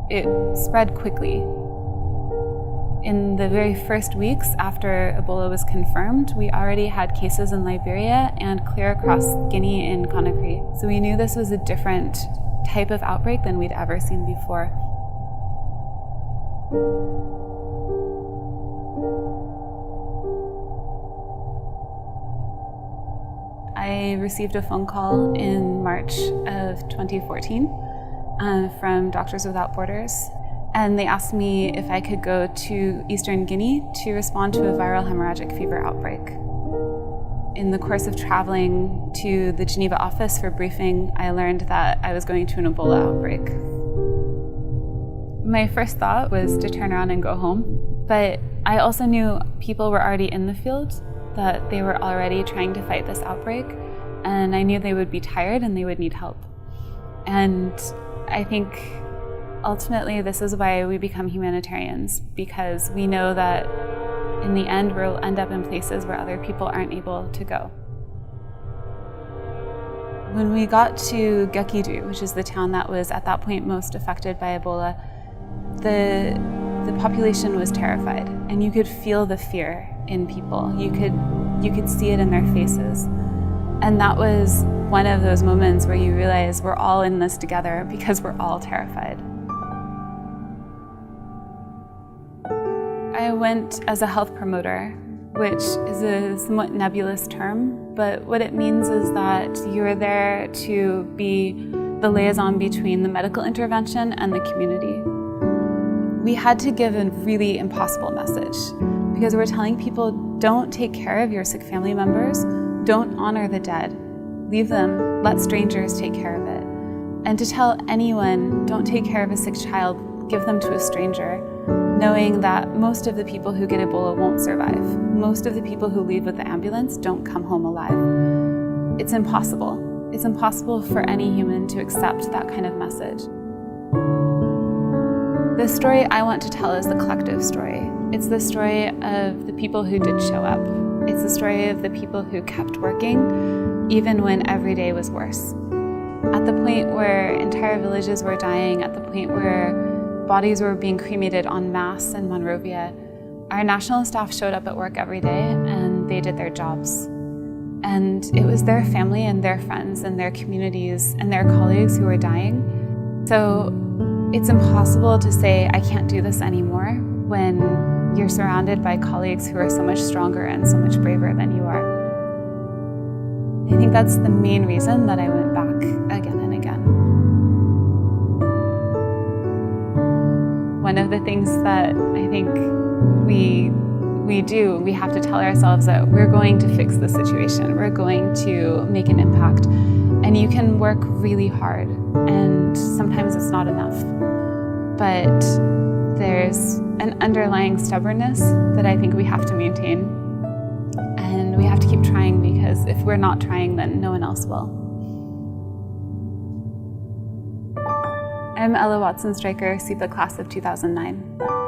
it spread quickly. In the very first weeks after Ebola was confirmed, we already had cases in Liberia and clear across Guinea in Conakry. So we knew this was a different type of outbreak than we'd ever seen before. I received a phone call in March of 2014 from Doctors Without Borders, and they asked me if I could go to Eastern Guinea to respond to a viral hemorrhagic fever outbreak. In the course of traveling to the Geneva office for briefing, I learned that I was going to an Ebola outbreak. My first thought was to turn around and go home, but I also knew people were already in the field, that they were already trying to fight this outbreak, and I knew they would be tired and they would need help. And I think ultimately this is why we become humanitarians, because we know that in the end we'll end up in places where other people aren't able to go. When we got to Gakidu, which is the town that was at that point most affected by Ebola, the population was terrified, and you could feel the fear in people. You could see it in their faces. And that was one of those moments where you realize we're all in this together because we're all terrified. I went as a health promoter, which is a somewhat nebulous term, but what it means is that you're there to be the liaison between the medical intervention and the community. We had to give a really impossible message because we're telling people, don't take care of your sick family members, don't honor the dead, leave them, let strangers take care of it. And to tell anyone, don't take care of a sick child, give them to a stranger, knowing that most of the people who get Ebola won't survive. Most of the people who leave with the ambulance don't come home alive. It's impossible. It's impossible for any human to accept that kind of message. The story I want to tell is the collective story. It's the story of the people who did show up. It's the story of the people who kept working, even when every day was worse. At the point where entire villages were dying, at the point where bodies were being cremated en masse in Monrovia, our national staff showed up at work every day and they did their jobs. And it was their family and their friends and their communities and their colleagues who were dying. So it's impossible to say, I can't do this anymore, when you're surrounded by colleagues who are so much stronger and so much braver than you are. I think that's the main reason that I went back again and again. One of the things that I think we have to tell ourselves that we're going to fix the situation, we're going to make an impact. And you can work really hard, and sometimes it's not enough. But there's an underlying stubbornness that I think we have to maintain. And we have to keep trying, because if we're not trying, then no one else will. I'm Ella Watson-Stryker, SIPA class of 2009.